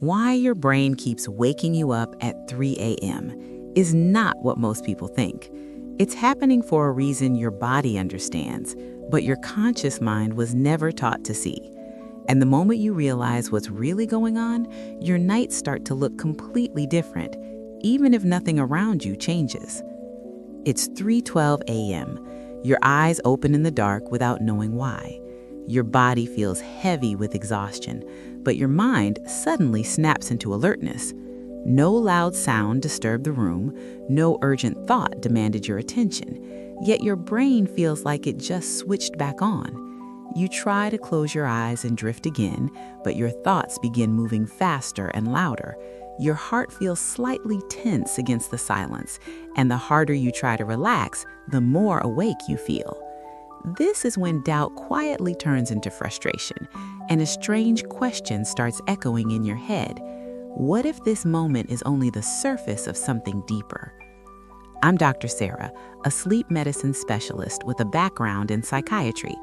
Why your brain keeps waking you up at 3 a.m. is not what most people think. It's happening for a reason your body understands, but your conscious mind was never taught to see. And the moment you realize what's really going on, your nights start to look completely different, even if nothing around you changes. It's 3:12 a.m. Your eyes open in the dark without knowing why. Your body feels heavy with exhaustion, but your mind suddenly snaps into alertness. No loud sound disturbed the room, no urgent thought demanded your attention, yet your brain feels like it just switched back on. You try to close your eyes and drift again, but your thoughts begin moving faster and louder. Your heart feels slightly tense against the silence, and the harder you try to relax, the more awake you feel. This is when doubt quietly turns into frustration, and a strange question starts echoing in your head. What if this moment is only the surface of something deeper? I'm Dr. Sarah, a sleep medicine specialist with a background in psychiatry.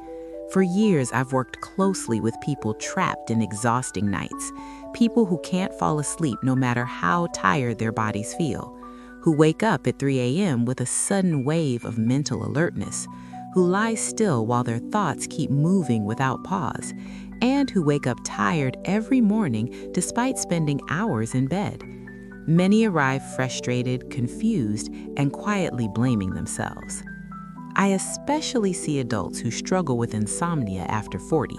For years, I've worked closely with people trapped in exhausting nights, people who can't fall asleep no matter how tired their bodies feel, who wake up at 3 a.m. with a sudden wave of mental alertness, who lie still while their thoughts keep moving without pause, and who wake up tired every morning despite spending hours in bed. Many arrive frustrated, confused, and quietly blaming themselves. I especially see adults who struggle with insomnia after 40,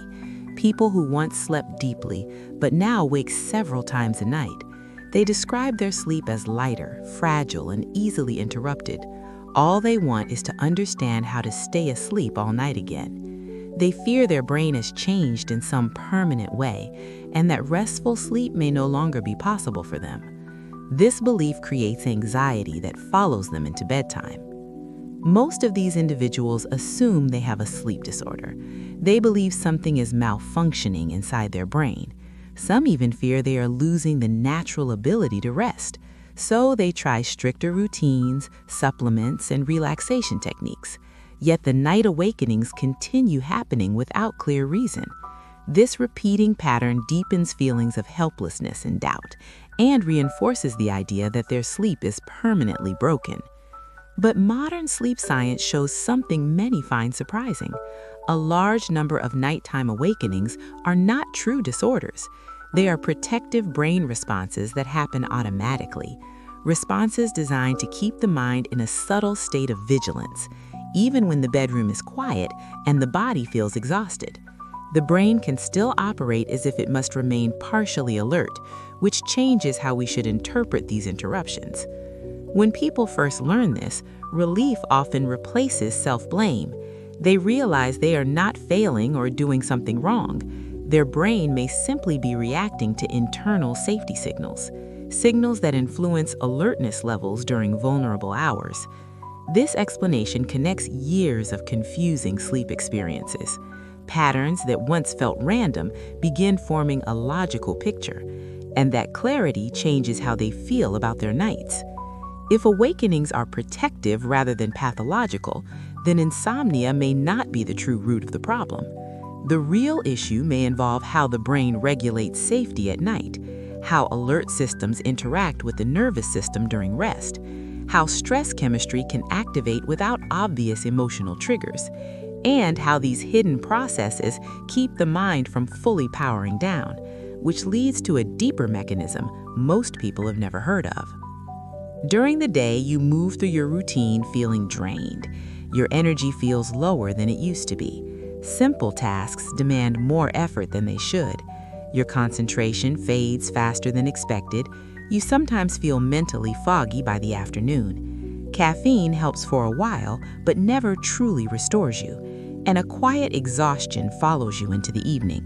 people who once slept deeply but now wake several times a night. They describe their sleep as lighter, fragile, and easily interrupted. All they want is to understand how to stay asleep all night again. They fear their brain has changed in some permanent way, and that restful sleep may no longer be possible for them. This belief creates anxiety that follows them into bedtime. Most of these individuals assume they have a sleep disorder. They believe something is malfunctioning inside their brain. Some even fear they are losing the natural ability to rest. So they try stricter routines, supplements, and relaxation techniques. Yet the night awakenings continue happening without clear reason. This repeating pattern deepens feelings of helplessness and doubt, and reinforces the idea that their sleep is permanently broken. But modern sleep science shows something many find surprising. A large number of nighttime awakenings are not true disorders. They are protective brain responses that happen automatically. Responses designed to keep the mind in a subtle state of vigilance, even when the bedroom is quiet and the body feels exhausted. The brain can still operate as if it must remain partially alert, which changes how we should interpret these interruptions. When people first learn this, relief often replaces self-blame. They realize they are not failing or doing something wrong. Their brain may simply be reacting to internal safety signals that influence alertness levels during vulnerable hours. This explanation connects years of confusing sleep experiences. Patterns that once felt random begin forming a logical picture, and that clarity changes how they feel about their nights. If awakenings are protective rather than pathological, then insomnia may not be the true root of the problem. The real issue may involve how the brain regulates safety at night, how alert systems interact with the nervous system during rest, how stress chemistry can activate without obvious emotional triggers, and how these hidden processes keep the mind from fully powering down, which leads to a deeper mechanism most people have never heard of. During the day, you move through your routine feeling drained. Your energy feels lower than it used to be. Simple tasks demand more effort than they should. Your concentration fades faster than expected. You sometimes feel mentally foggy by the afternoon. Caffeine helps for a while, but never truly restores you. And a quiet exhaustion follows you into the evening.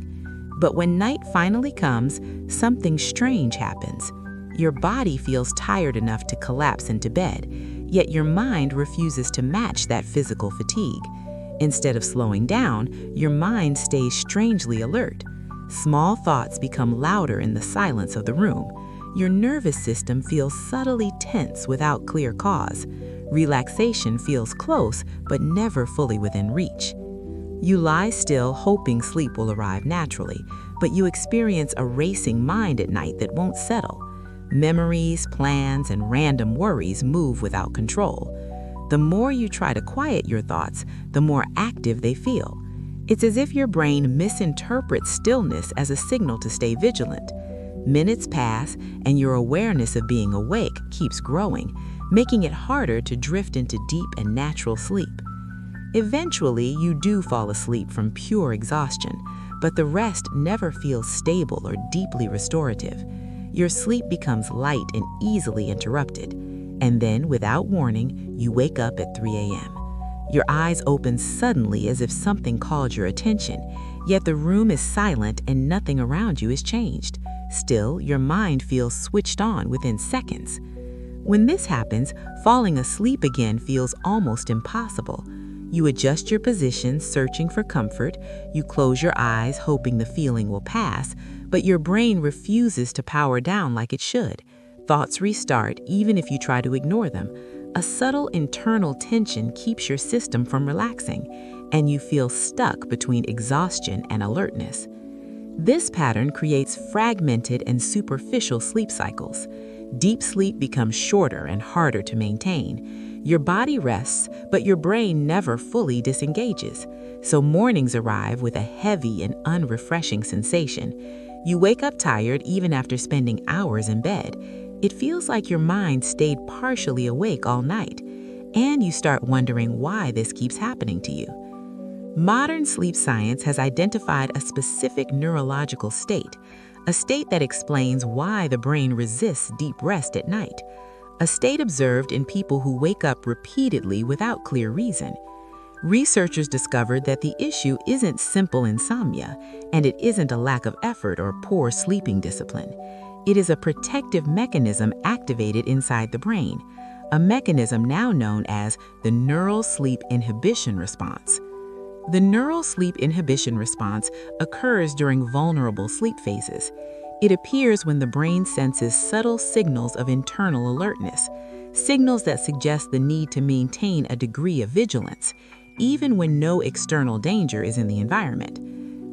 But when night finally comes, something strange happens. Your body feels tired enough to collapse into bed, yet your mind refuses to match that physical fatigue. Instead of slowing down, your mind stays strangely alert. Small thoughts become louder in the silence of the room. Your nervous system feels subtly tense without clear cause. Relaxation feels close, but never fully within reach. You lie still, hoping sleep will arrive naturally, but you experience a racing mind at night that won't settle. Memories, plans, and random worries move without control. The more you try to quiet your thoughts, the more active they feel. It's as if your brain misinterprets stillness as a signal to stay vigilant. Minutes pass, and your awareness of being awake keeps growing, making it harder to drift into deep and natural sleep. Eventually, you do fall asleep from pure exhaustion, but the rest never feels stable or deeply restorative. Your sleep becomes light and easily interrupted, and then, without warning, you wake up at 3 a.m. Your eyes open suddenly as if something called your attention, yet the room is silent and nothing around you is changed. Still, your mind feels switched on within seconds. When this happens, falling asleep again feels almost impossible. You adjust your position, searching for comfort. You close your eyes, hoping the feeling will pass, but your brain refuses to power down like it should. Thoughts restart even if you try to ignore them. A subtle internal tension keeps your system from relaxing, and you feel stuck between exhaustion and alertness. This pattern creates fragmented and superficial sleep cycles. Deep sleep becomes shorter and harder to maintain. Your body rests, but your brain never fully disengages. So mornings arrive with a heavy and unrefreshing sensation. You wake up tired even after spending hours in bed. It feels like your mind stayed partially awake all night, and you start wondering why this keeps happening to you. Modern sleep science has identified a specific neurological state, a state that explains why the brain resists deep rest at night, a state observed in people who wake up repeatedly without clear reason. Researchers discovered that the issue isn't simple insomnia, and it isn't a lack of effort or poor sleeping discipline. It is a protective mechanism activated inside the brain, a mechanism now known as the neural sleep inhibition response. The neural sleep inhibition response occurs during vulnerable sleep phases. It appears when the brain senses subtle signals of internal alertness, signals that suggest the need to maintain a degree of vigilance, even when no external danger is in the environment.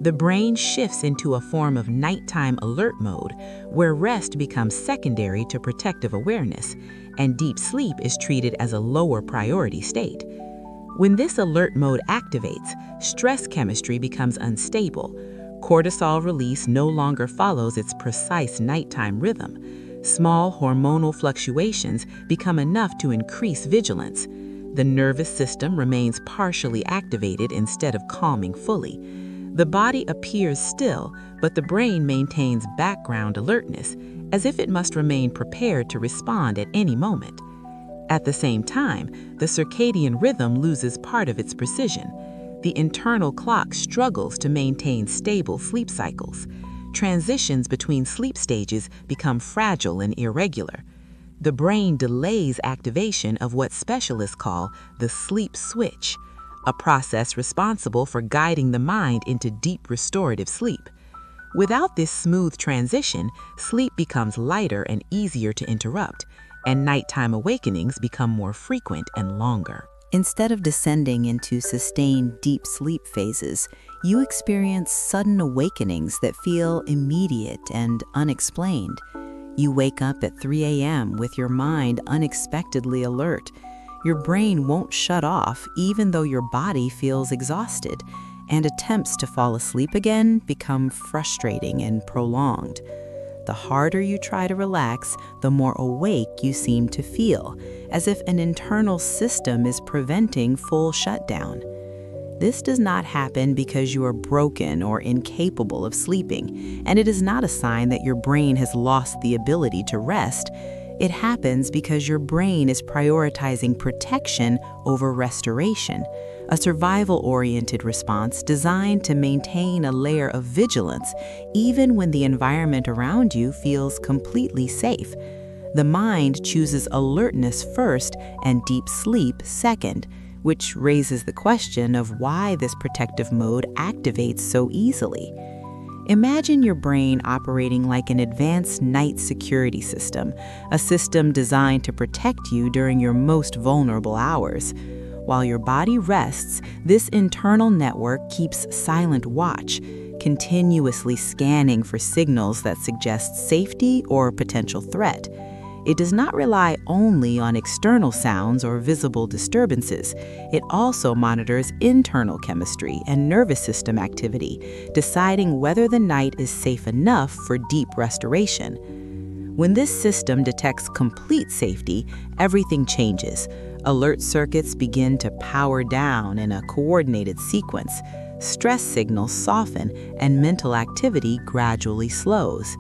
The brain shifts into a form of nighttime alert mode, where rest becomes secondary to protective awareness, and deep sleep is treated as a lower priority state. When this alert mode activates, stress chemistry becomes unstable. Cortisol release no longer follows its precise nighttime rhythm. Small hormonal fluctuations become enough to increase vigilance. The nervous system remains partially activated instead of calming fully. The body appears still, but the brain maintains background alertness, as if it must remain prepared to respond at any moment. At the same time, the circadian rhythm loses part of its precision. The internal clock struggles to maintain stable sleep cycles. Transitions between sleep stages become fragile and irregular. The brain delays activation of what specialists call the sleep switch, a process responsible for guiding the mind into deep restorative sleep. Without this smooth transition, sleep becomes lighter and easier to interrupt, and nighttime awakenings become more frequent and longer. Instead of descending into sustained deep sleep phases, you experience sudden awakenings that feel immediate and unexplained. You wake up at 3 a.m. with your mind unexpectedly alert. Your brain won't shut off even though your body feels exhausted, and attempts to fall asleep again become frustrating and prolonged. The harder you try to relax, the more awake you seem to feel, as if an internal system is preventing full shutdown. This does not happen because you are broken or incapable of sleeping, and it is not a sign that your brain has lost the ability to rest. It happens because your brain is prioritizing protection over restoration, a survival-oriented response designed to maintain a layer of vigilance even when the environment around you feels completely safe. The mind chooses alertness first and deep sleep second, which raises the question of why this protective mode activates so easily. Imagine your brain operating like an advanced night security system, a system designed to protect you during your most vulnerable hours. While your body rests, this internal network keeps silent watch, continuously scanning for signals that suggest safety or potential threat. It does not rely only on external sounds or visible disturbances. It also monitors internal chemistry and nervous system activity, deciding whether the night is safe enough for deep restoration. When this system detects complete safety, everything changes. Alert circuits begin to power down in a coordinated sequence. Stress signals soften, and mental activity gradually slows.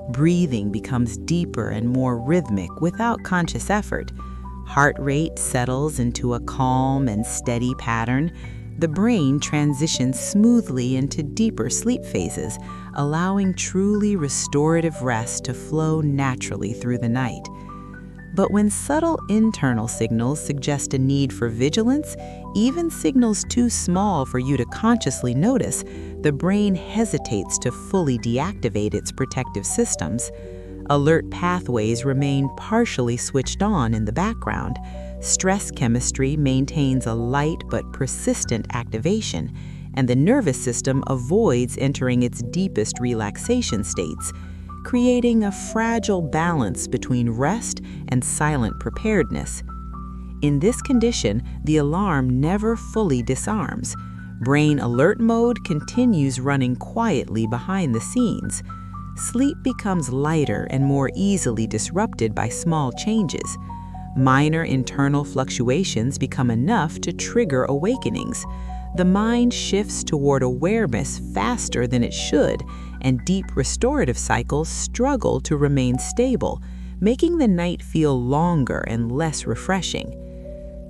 Breathing becomes deeper and more rhythmic without conscious effort. Heart rate settles into a calm and steady pattern. The brain transitions smoothly into deeper sleep phases, allowing truly restorative rest to flow naturally through the night. But when subtle internal signals suggest a need for vigilance, even signals too small for you to consciously notice, the brain hesitates to fully deactivate its protective systems. Alert pathways remain partially switched on in the background. Stress chemistry maintains a light but persistent activation, and the nervous system avoids entering its deepest relaxation states, creating a fragile balance between rest and silent preparedness. In this condition, the alarm never fully disarms. Brain alert mode continues running quietly behind the scenes. Sleep becomes lighter and more easily disrupted by small changes. Minor internal fluctuations become enough to trigger awakenings. The mind shifts toward awareness faster than it should, and deep restorative cycles struggle to remain stable, making the night feel longer and less refreshing.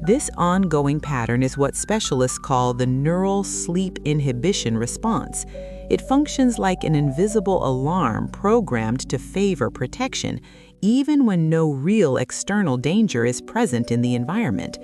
This ongoing pattern is what specialists call the neural sleep inhibition response. It functions like an invisible alarm programmed to favor protection, even when no real external danger is present in the environment.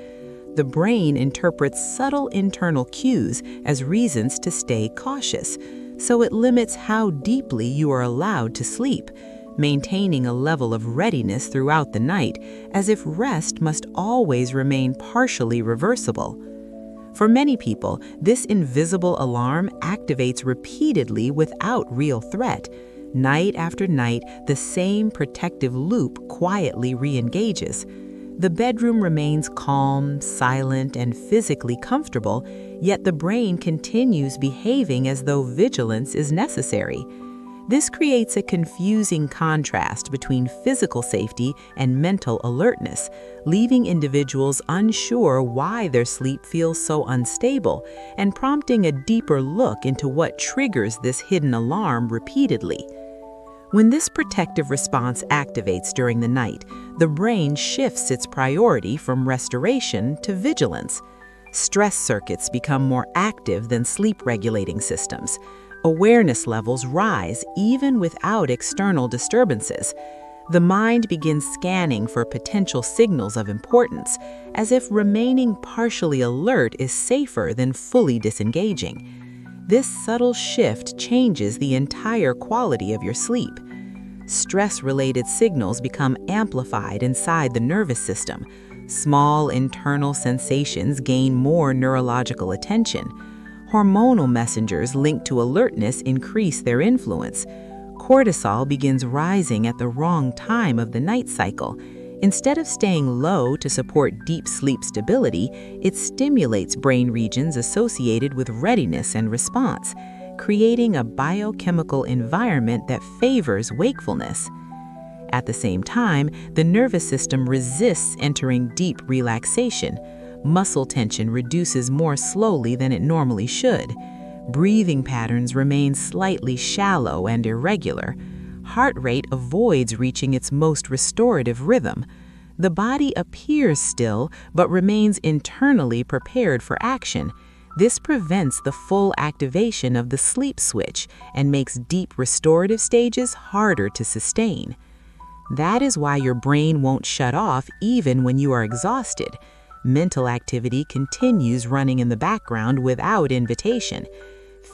The brain interprets subtle internal cues as reasons to stay cautious, so it limits how deeply you are allowed to sleep, maintaining a level of readiness throughout the night, as if rest must always remain partially reversible. For many people, this invisible alarm activates repeatedly without real threat. Night after night, the same protective loop quietly re-engages. The bedroom remains calm, silent, and physically comfortable, yet the brain continues behaving as though vigilance is necessary. This creates a confusing contrast between physical safety and mental alertness, leaving individuals unsure why their sleep feels so unstable and prompting a deeper look into what triggers this hidden alarm repeatedly. When this protective response activates during the night, the brain shifts its priority from restoration to vigilance. Stress circuits become more active than sleep-regulating systems. Awareness levels rise even without external disturbances. The mind begins scanning for potential signals of importance, as if remaining partially alert is safer than fully disengaging. This subtle shift changes the entire quality of your sleep. Stress-related signals become amplified inside the nervous system. Small internal sensations gain more neurological attention. Hormonal messengers linked to alertness increase their influence. Cortisol begins rising at the wrong time of the night cycle. Instead of staying low to support deep sleep stability, it stimulates brain regions associated with readiness and response, creating a biochemical environment that favors wakefulness. At the same time, the nervous system resists entering deep relaxation. Muscle tension reduces more slowly than it normally should. Breathing patterns remain slightly shallow and irregular. Heart rate avoids reaching its most restorative rhythm. The body appears still, but remains internally prepared for action. This prevents the full activation of the sleep switch and makes deep restorative stages harder to sustain. That is why your brain won't shut off even when you are exhausted. Mental activity continues running in the background without invitation.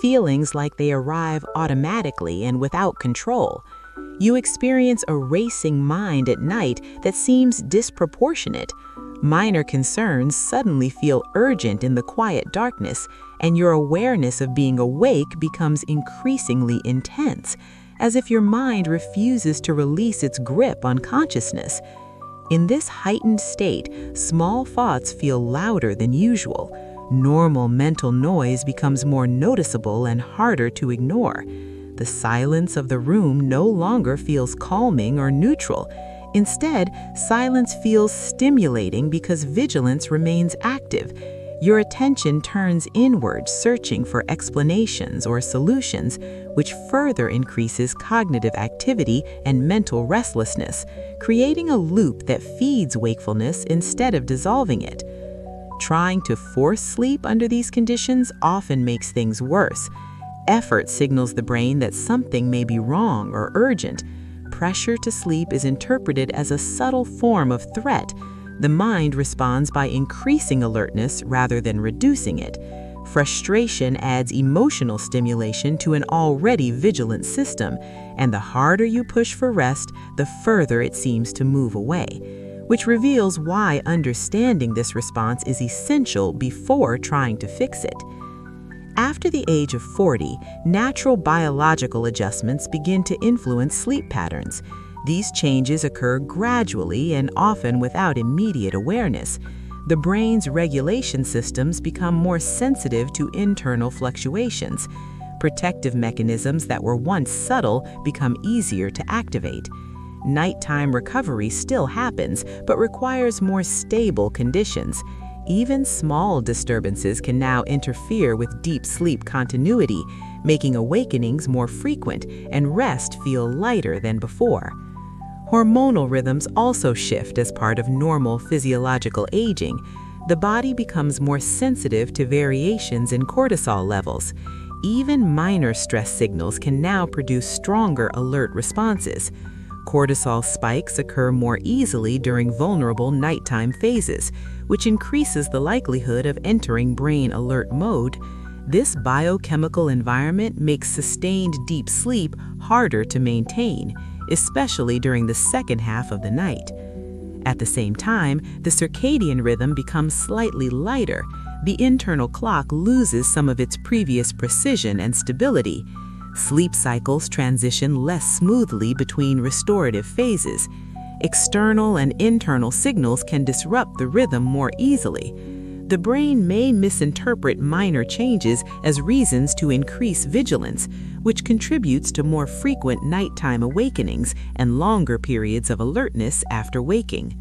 Feelings like they arrive automatically and without control. You experience a racing mind at night that seems disproportionate. Minor concerns suddenly feel urgent in the quiet darkness, and your awareness of being awake becomes increasingly intense, as if your mind refuses to release its grip on consciousness. In this heightened state, small thoughts feel louder than usual. Normal mental noise becomes more noticeable and harder to ignore. The silence of the room no longer feels calming or neutral. Instead, silence feels stimulating because vigilance remains active. Your attention turns inward, searching for explanations or solutions, which further increases cognitive activity and mental restlessness, creating a loop that feeds wakefulness instead of dissolving it. Trying to force sleep under these conditions often makes things worse. Effort signals the brain that something may be wrong or urgent. Pressure to sleep is interpreted as a subtle form of threat. The mind responds by increasing alertness rather than reducing it. Frustration adds emotional stimulation to an already vigilant system, and the harder you push for rest, the further it seems to move away, which reveals why understanding this response is essential before trying to fix it. After the age of 40, natural biological adjustments begin to influence sleep patterns. These changes occur gradually and often without immediate awareness. The brain's regulation systems become more sensitive to internal fluctuations. Protective mechanisms that were once subtle become easier to activate. Nighttime recovery still happens, but requires more stable conditions. Even small disturbances can now interfere with deep sleep continuity, making awakenings more frequent and rest feel lighter than before. Hormonal rhythms also shift as part of normal physiological aging. The body becomes more sensitive to variations in cortisol levels. Even minor stress signals can now produce stronger alert responses. Cortisol spikes occur more easily during vulnerable nighttime phases, which increases the likelihood of entering brain alert mode. This biochemical environment makes sustained deep sleep harder to maintain, especially during the second half of the night. At the same time, the circadian rhythm becomes slightly lighter. The internal clock loses some of its previous precision and stability. Sleep cycles transition less smoothly between restorative phases. External and internal signals can disrupt the rhythm more easily. The brain may misinterpret minor changes as reasons to increase vigilance, which contributes to more frequent nighttime awakenings and longer periods of alertness after waking.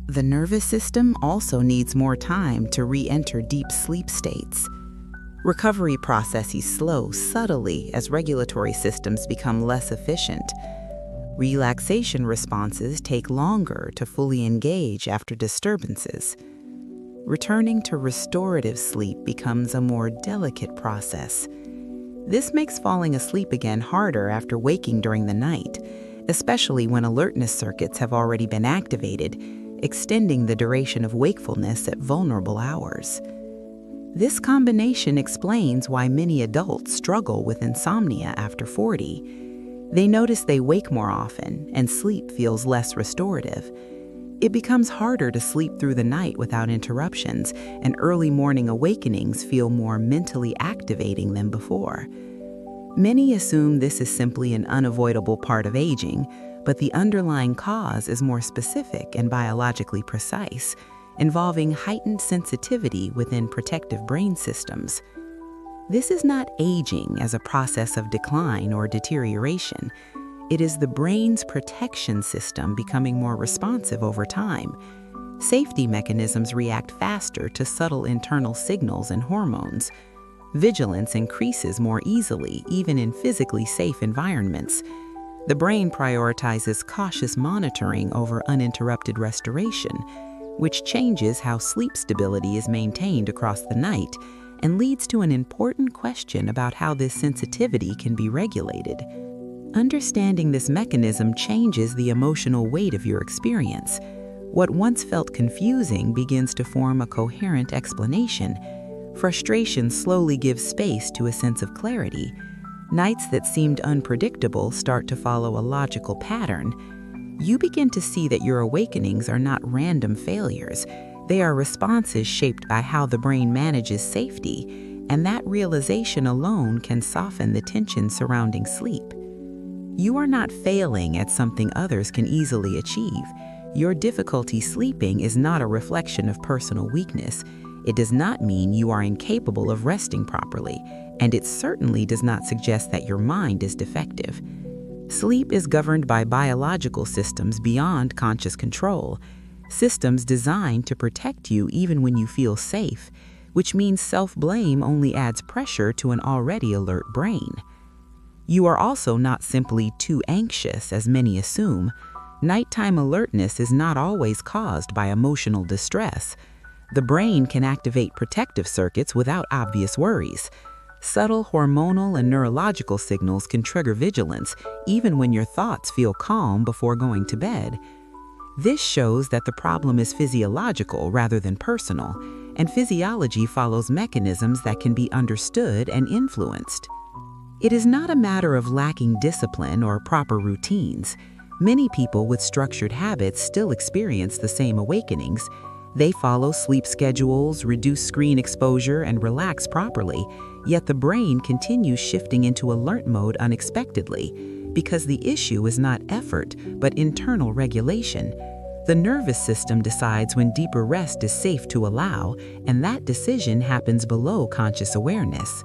The nervous system also needs more time to re-enter deep sleep states. Recovery processes slow subtly as regulatory systems become less efficient. Relaxation responses take longer to fully engage after disturbances. Returning to restorative sleep becomes a more delicate process. This makes falling asleep again harder after waking during the night, especially when alertness circuits have already been activated, extending the duration of wakefulness at vulnerable hours. This combination explains why many adults struggle with insomnia after 40. They notice they wake more often, and sleep feels less restorative. It becomes harder to sleep through the night without interruptions, and early morning awakenings feel more mentally activating than before. Many assume this is simply an unavoidable part of aging, but the underlying cause is more specific and biologically precise, involving heightened sensitivity within protective brain systems. This is not aging as a process of decline or deterioration. It is the brain's protection system becoming more responsive over time. Safety mechanisms react faster to subtle internal signals and hormones. Vigilance increases more easily, even in physically safe environments. The brain prioritizes cautious monitoring over uninterrupted restoration, which changes how sleep stability is maintained across the night and leads to an important question about how this sensitivity can be regulated. Understanding this mechanism changes the emotional weight of your experience. What once felt confusing begins to form a coherent explanation. Frustration slowly gives space to a sense of clarity. Nights that seemed unpredictable start to follow a logical pattern. You begin to see that your awakenings are not random failures. They are responses shaped by how the brain manages safety, and that realization alone can soften the tension surrounding sleep. You are not failing at something others can easily achieve. Your difficulty sleeping is not a reflection of personal weakness. It does not mean you are incapable of resting properly, and it certainly does not suggest that your mind is defective. Sleep is governed by biological systems beyond conscious control, systems designed to protect you even when you feel safe, which means self-blame only adds pressure to an already alert brain. You are also not simply too anxious, as many assume. Nighttime alertness is not always caused by emotional distress. The brain can activate protective circuits without obvious worries. Subtle hormonal and neurological signals can trigger vigilance, even when your thoughts feel calm before going to bed. This shows that the problem is physiological rather than personal, and physiology follows mechanisms that can be understood and influenced. It is not a matter of lacking discipline or proper routines. Many people with structured habits still experience the same awakenings. They follow sleep schedules, reduce screen exposure, and relax properly, yet the brain continues shifting into alert mode unexpectedly, because the issue is not effort, but internal regulation. The nervous system decides when deeper rest is safe to allow, and that decision happens below conscious awareness.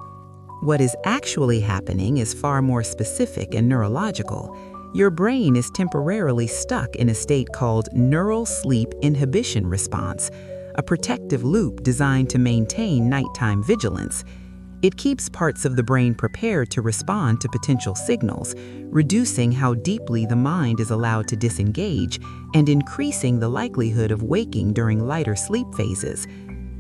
What is actually happening is far more specific and neurological. Your brain is temporarily stuck in a state called neural sleep inhibition response, a protective loop designed to maintain nighttime vigilance. It keeps parts of the brain prepared to respond to potential signals, reducing how deeply the mind is allowed to disengage and increasing the likelihood of waking during lighter sleep phases.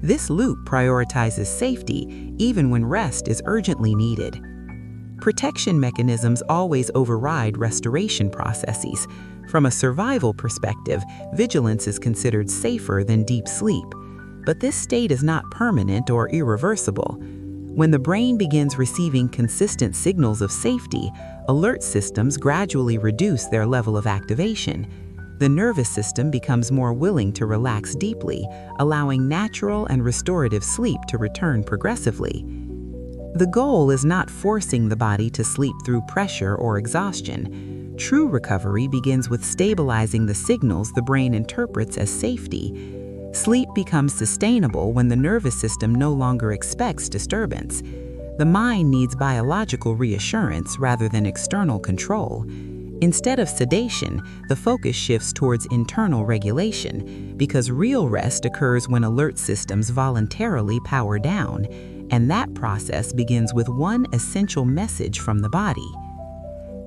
This loop prioritizes safety even when rest is urgently needed. Protection mechanisms always override restoration processes. From a survival perspective, vigilance is considered safer than deep sleep. But this state is not permanent or irreversible. When the brain begins receiving consistent signals of safety, alert systems gradually reduce their level of activation. The nervous system becomes more willing to relax deeply, allowing natural and restorative sleep to return progressively. The goal is not forcing the body to sleep through pressure or exhaustion. True recovery begins with stabilizing the signals the brain interprets as safety. Sleep becomes sustainable when the nervous system no longer expects disturbance. The mind needs biological reassurance rather than external control. Instead of sedation, the focus shifts towards internal regulation, because real rest occurs when alert systems voluntarily power down, and that process begins with one essential message from the body.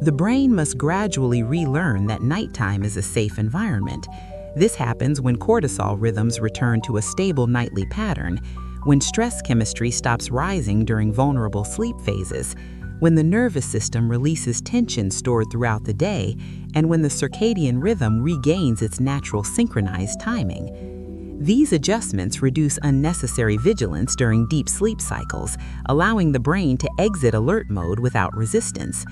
The brain must gradually relearn that nighttime is a safe environment. This happens when cortisol rhythms return to a stable nightly pattern, when stress chemistry stops rising during vulnerable sleep phases, when the nervous system releases tension stored throughout the day, and when the circadian rhythm regains its natural synchronized timing. These adjustments reduce unnecessary vigilance during deep sleep cycles, allowing the brain to exit alert mode without resistance.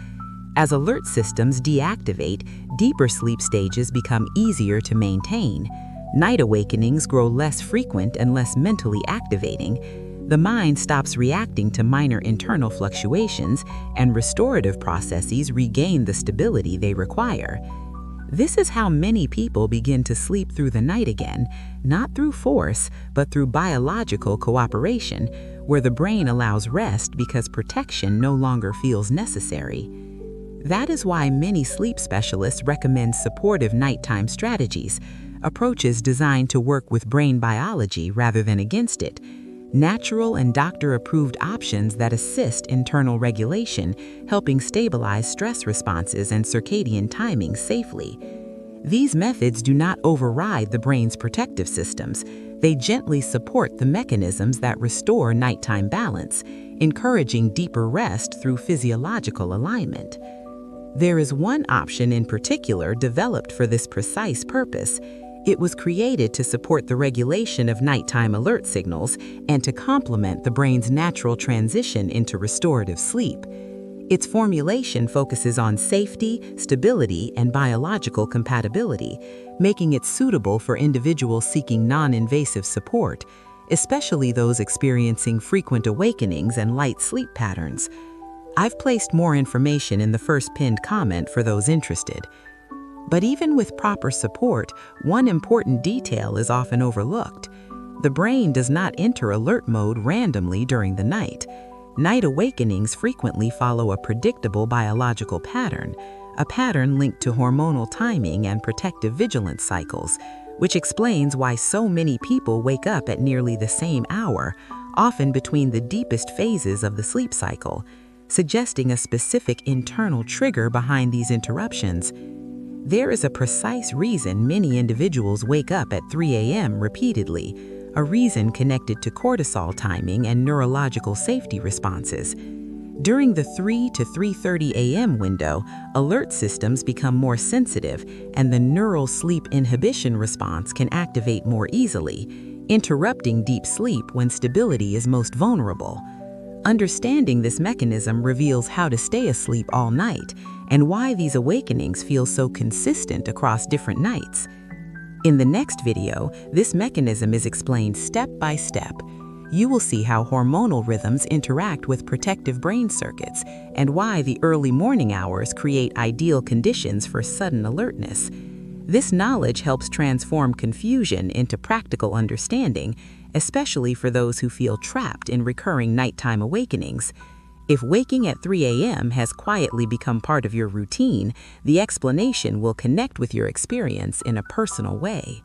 As alert systems deactivate, deeper sleep stages become easier to maintain. Night awakenings grow less frequent and less mentally activating. The mind stops reacting to minor internal fluctuations, and restorative processes regain the stability they require. This is how many people begin to sleep through the night again, not through force, but through biological cooperation, where the brain allows rest because protection no longer feels necessary. That is why many sleep specialists recommend supportive nighttime strategies, approaches designed to work with brain biology rather than against it, natural and doctor-approved options that assist internal regulation, helping stabilize stress responses and circadian timing safely. These methods do not override the brain's protective systems. They gently support the mechanisms that restore nighttime balance, encouraging deeper rest through physiological alignment. There is one option in particular developed for this precise purpose. It was created to support the regulation of nighttime alert signals and to complement the brain's natural transition into restorative sleep. Its formulation focuses on safety, stability, and biological compatibility, making it suitable for individuals seeking non-invasive support, especially those experiencing frequent awakenings and light sleep patterns. I've placed more information in the first pinned comment for those interested. But even with proper support, one important detail is often overlooked. The brain does not enter alert mode randomly during the night. Night awakenings frequently follow a predictable biological pattern, a pattern linked to hormonal timing and protective vigilance cycles, which explains why so many people wake up at nearly the same hour, often between the deepest phases of the sleep cycle, suggesting a specific internal trigger behind these interruptions. There is a precise reason many individuals wake up at 3 a.m. repeatedly, a reason connected to cortisol timing and neurological safety responses. During the 3 to 3:30 a.m. window, alert systems become more sensitive and the neural sleep inhibition response can activate more easily, interrupting deep sleep when stability is most vulnerable. Understanding this mechanism reveals how to stay asleep all night and why these awakenings feel so consistent across different nights. In the next video, this mechanism is explained step by step. You will see how hormonal rhythms interact with protective brain circuits and why the early morning hours create ideal conditions for sudden alertness. This knowledge helps transform confusion into practical understanding, especially for those who feel trapped in recurring nighttime awakenings. If waking at 3 a.m. has quietly become part of your routine, the explanation will connect with your experience in a personal way.